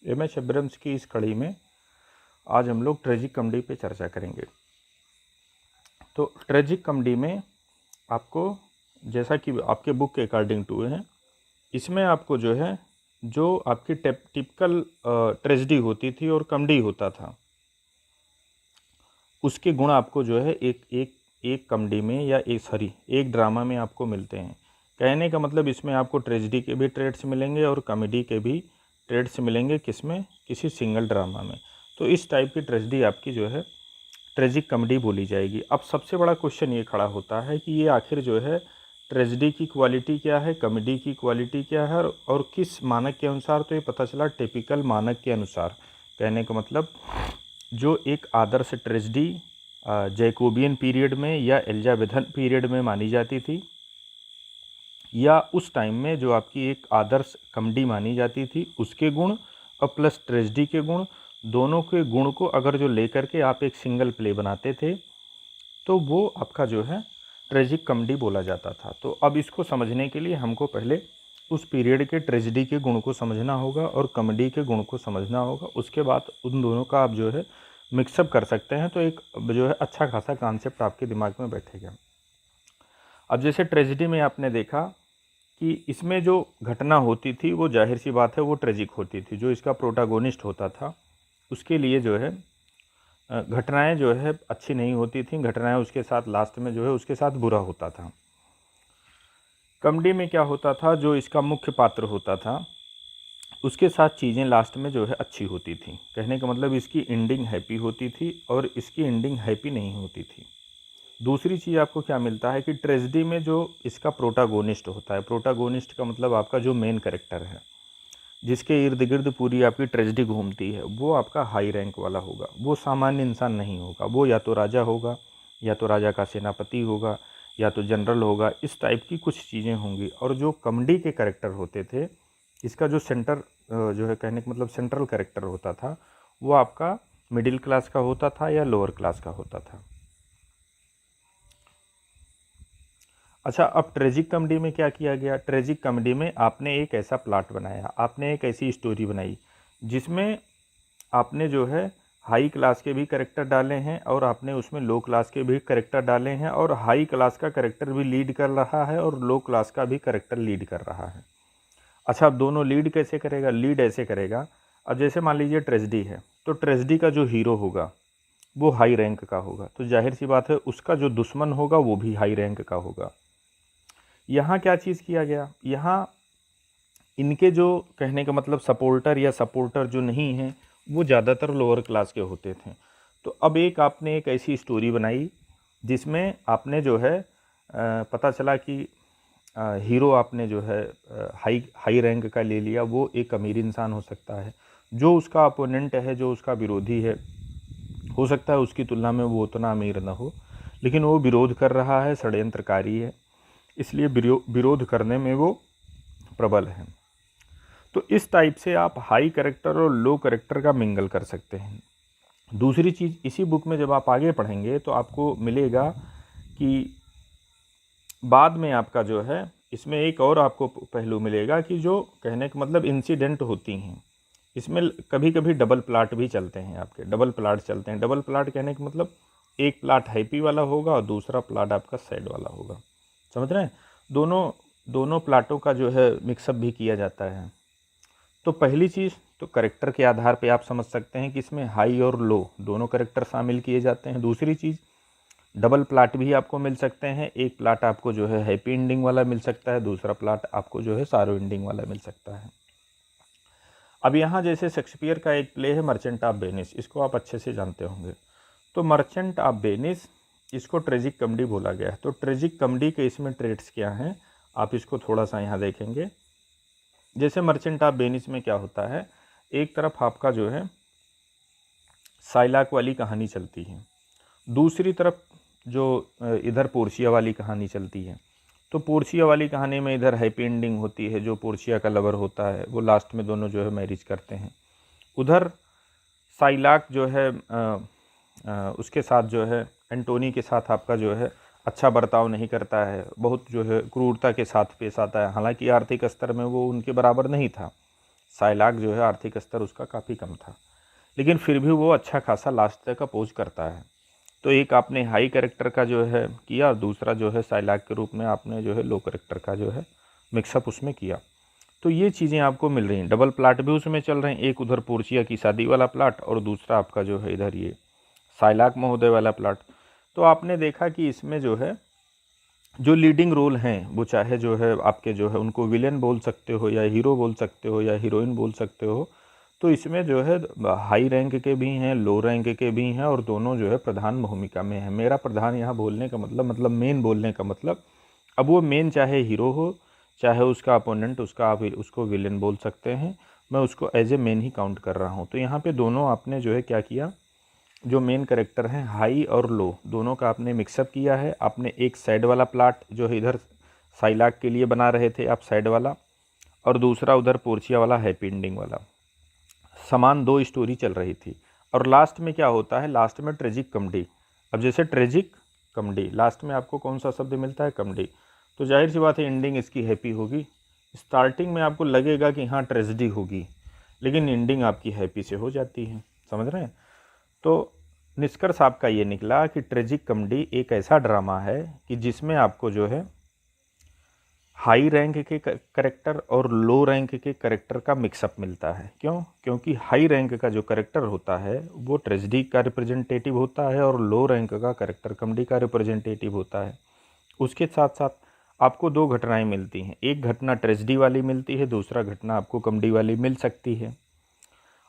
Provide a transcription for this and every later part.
M H. Abrams की इस कड़ी में आज हम लोग ट्रेजिक कॉमेडी पे चर्चा करेंगे। तो ट्रेजिक कॉमेडी में आपको, जैसा कि आपके बुक के अकॉर्डिंग टू है, इसमें आपको जो है, जो आपकी टिपिकल ट्रेजेडी होती थी और कॉमेडी होता था, उसके गुण आपको जो है एक कॉमेडी में या एक ड्रामा में आपको मिलते हैं। कहने का मतलब इसमें आपको ट्रेजेडी के भी ट्रेड्स मिलेंगे और कॉमेडी के भी ट्रेड्स मिलेंगे। किसमें? किसी सिंगल ड्रामा में। तो इस टाइप की ट्रेजेडी आपकी जो है ट्रेजिक कॉमेडी बोली जाएगी। अब सबसे बड़ा क्वेश्चन ये खड़ा होता है कि ये आखिर जो है ट्रेजेडी की क्वालिटी क्या है, कॉमेडी की क्वालिटी क्या है और किस मानक के अनुसार। तो ये पता चला टिपिकल मानक के अनुसार। कहने का मतलब जो एक आदर्श ट्रेजेडी जैकोबियन पीरियड में या एलिजाबेथन पीरियड में मानी जाती थी, या उस टाइम में जो आपकी एक आदर्श कॉमेडी मानी जाती थी, उसके गुण और प्लस ट्रेजेडी के गुण, दोनों के गुण को अगर जो लेकर के आप एक सिंगल प्ले बनाते थे तो वो आपका जो है ट्रेजिक कॉमेडी बोला जाता था। तो अब इसको समझने के लिए हमको पहले उस पीरियड के ट्रेजेडी के गुण को समझना होगा और कॉमेडी के गुण को समझना होगा। उसके बाद उन दोनों का आप जो है मिक्सअप कर सकते हैं, तो एक जो है अच्छा खासा कॉन्सेप्ट आपके दिमाग में बैठेगा। अब जैसे ट्रेजेडी में आपने देखा कि इसमें जो घटना होती थी वो जाहिर सी बात है वो ट्रेजिक होती थी। जो इसका प्रोटागोनिस्ट होता था उसके लिए जो है घटनाएं जो है अच्छी नहीं होती थी, घटनाएं उसके साथ लास्ट में जो है उसके साथ बुरा होता था। कॉमेडी में क्या होता था, जो इसका मुख्य पात्र होता था उसके साथ चीज़ें लास्ट में जो है अच्छी होती थी। कहने का मतलब इसकी एंडिंग हैप्पी होती थी और इसकी एंडिंग हैप्पी नहीं होती थी। दूसरी चीज़ आपको क्या मिलता है कि ट्रेजेडी में जो इसका प्रोटागोनिस्ट होता है, प्रोटागोनिस्ट का मतलब आपका जो मेन कैरेक्टर है जिसके इर्द गिर्द पूरी आपकी ट्रेजेडी घूमती है, वो आपका हाई रैंक वाला होगा। वो सामान्य इंसान नहीं होगा, वो या तो राजा होगा, या तो राजा का सेनापति होगा, या तो जनरल होगा। इस टाइप की कुछ चीज़ें होंगी। और जो कॉमेडी के कैरेक्टर होते थे, इसका जो सेंटर जो है, कहने का मतलब सेंट्रल कैरेक्टर होता था, वो आपका मिडिल क्लास का होता था या लोअर क्लास का होता था। अच्छा, अब ट्रेजिक कॉमेडी में क्या किया गया? ट्रेजिक कॉमेडी में आपने एक ऐसा प्लॉट बनाया, आपने एक ऐसी स्टोरी बनाई जिसमें आपने जो है हाई क्लास के भी कैरेक्टर डाले हैं और आपने उसमें लो क्लास के भी कैरेक्टर डाले हैं, और हाई क्लास का कैरेक्टर भी लीड कर रहा है और लो क्लास का भी कैरेक्टर लीड कर रहा है। अच्छा, अब दोनों लीड कैसे करेगा? लीड ऐसे करेगा, अब जैसे मान लीजिए ट्रेजेडी है, तो ट्रेजेडी का जो हीरो होगा वो हाई रैंक का होगा, तो जाहिर सी बात है उसका जो दुश्मन होगा वो भी हाई रैंक का होगा। यहाँ क्या चीज़ किया गया? यहाँ इनके जो, कहने का मतलब सपोर्टर जो नहीं हैं वो ज़्यादातर लोअर क्लास के होते थे। तो अब आपने एक ऐसी स्टोरी बनाई जिसमें आपने जो है पता चला कि हीरो आपने जो है हाई रैंक का ले लिया। वो एक अमीर इंसान हो सकता है, जो उसका अपोनेंट है, जो उसका विरोधी है, हो सकता है उसकी तुलना में वो उतना अमीर ना हो, लेकिन वो विरोध कर रहा है, षड्यंत्रकारी है, इसलिए विरोध करने में वो प्रबल है। तो इस टाइप से आप हाई कैरेक्टर और लो कैरेक्टर का मिंगल कर सकते हैं। दूसरी चीज़, इसी बुक में जब आप आगे पढ़ेंगे तो आपको मिलेगा कि बाद में आपका जो है इसमें एक और आपको पहलू मिलेगा कि जो, कहने का मतलब इंसिडेंट होती हैं, इसमें कभी कभी डबल प्लाट भी चलते हैं, आपके डबल प्लाट चलते हैं। डबल प्लाट कहने का मतलब एक प्लाट हैप्पी वाला होगा और दूसरा प्लाट आपका सैड वाला होगा। समझ रहे हैं? दोनों प्लाटों का जो है मिक्सअप भी किया जाता है। तो पहली चीज़ तो कैरेक्टर के आधार पे आप समझ सकते हैं कि इसमें हाई और लो दोनों कैरेक्टर शामिल किए जाते हैं। दूसरी चीज़, डबल प्लाट भी आपको मिल सकते हैं। एक प्लाट आपको जो है हैप्पी एंडिंग वाला मिल सकता है, दूसरा प्लाट आपको जो है सारो एंडिंग वाला मिल सकता है। अब यहाँ जैसे शेक्सपियर का एक प्ले है मर्चेंट ऑफ वेनिस, इसको आप अच्छे से जानते होंगे। तो मर्चेंट ऑफ वेनिस, इसको ट्रेजिक कॉमेडी बोला गया है। तो ट्रेजिक कॉमेडी के इसमें ट्रेड्स क्या हैं, आप इसको थोड़ा सा यहाँ देखेंगे। जैसे मर्चेंट ऑफ वेनिस में क्या होता है, एक तरफ आपका जो है साइलाक वाली कहानी चलती है, दूसरी तरफ जो इधर पोर्शिया वाली कहानी चलती है। तो पोर्शिया वाली कहानी में इधर हैप्पी एंडिंग होती है, जो पोर्शिया का लवर होता है वो लास्ट में दोनों जो है मैरिज करते हैं। उधर साइलाक जो है उसके साथ जो है एंटोनी के साथ आपका जो है अच्छा बर्ताव नहीं करता है, बहुत जो है क्रूरता के साथ पेश आता है। हालांकि आर्थिक स्तर में वो उनके बराबर नहीं था, साइलाक जो है आर्थिक स्तर उसका काफ़ी कम था, लेकिन फिर भी वो अच्छा खासा लास्ट तक अपोज करता है। तो एक आपने हाई कैरेक्टर का जो है किया और दूसरा जो है साइलाक के रूप में आपने जो है लो कैरेक्टर का जो है मिक्सअप उसमें किया। तो ये चीज़ें आपको मिल रही हैं। डबल प्लाट भी उसमें चल रहे हैं, एक उधर पोर्चिया की शादी वाला प्लाट और दूसरा आपका जो है इधर ये साइलाक महोदय वाला प्लाट। तो आपने देखा कि इसमें जो है जो लीडिंग रोल हैं वो चाहे जो है आपके जो है उनको विलेन बोल सकते हो या हीरो बोल सकते हो या हीरोइन बोल सकते हो। तो इसमें जो है हाई रैंक के भी हैं, लो रैंक के भी हैं और दोनों जो है प्रधान भूमिका में हैं। मेरा प्रधान यहाँ बोलने का मतलब मेन बोलने का मतलब, अब वो मेन चाहे हीरो हो चाहे उसका अपोनेंट उसका आप उसको विलेन बोल सकते हैं, मैं उसको एज ए मेन ही काउंट कर रहा हूँ। तो यहाँ पे दोनों आपने जो है क्या किया, जो मेन कैरेक्टर हैं हाई और लो दोनों का आपने मिक्सअप किया है। आपने एक साइड वाला प्लाट जो है इधर साइलाक के लिए बना रहे थे आप साइड वाला, और दूसरा उधर पोर्चिया वाला हैप्पी एंडिंग वाला, समान दो स्टोरी चल रही थी। और लास्ट में क्या होता है, लास्ट में ट्रेजिक कॉमेडी। अब जैसे ट्रेजिक कॉमेडी लास्ट में आपको कौन सा शब्द मिलता है, कॉमेडी, तो जाहिर सी बात है एंडिंग इसकी हैप्पी होगी। स्टार्टिंग में आपको लगेगा कि हाँ ट्रेजेडी होगी, लेकिन एंडिंग आपकी हैप्पी से हो जाती है, समझ रहे हैं। तो निष्कर्ष आपका ये निकला कि ट्रेजिक कॉमेडी एक ऐसा ड्रामा है कि जिसमें आपको जो है हाई रैंक के करेक्टर और लो रैंक के करेक्टर का मिक्सअप मिलता है। क्यों? क्योंकि हाई रैंक का जो करेक्टर होता है वो ट्रेजेडी का रिप्रेजेंटेटिव होता है और लो रैंक का करेक्टर कॉमेडी का रिप्रेजेंटेटिव होता है। उसके साथ साथ आपको दो घटनाएं मिलती हैं, एक घटना ट्रेजेडी वाली मिलती है, दूसरा घटना आपको कॉमेडी वाली मिल सकती है।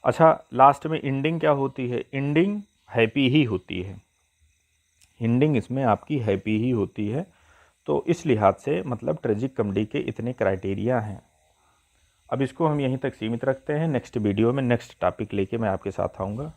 अच्छा, लास्ट में एंडिंग क्या होती है, एंडिंग हैप्पी ही होती है, एंडिंग इसमें आपकी हैप्पी ही होती है। तो इस लिहाज से मतलब ट्रेजिक कॉमेडी के इतने क्राइटेरिया हैं। अब इसको हम यहीं तक सीमित रखते हैं, नेक्स्ट वीडियो में नेक्स्ट टॉपिक लेके मैं आपके साथ आऊँगा।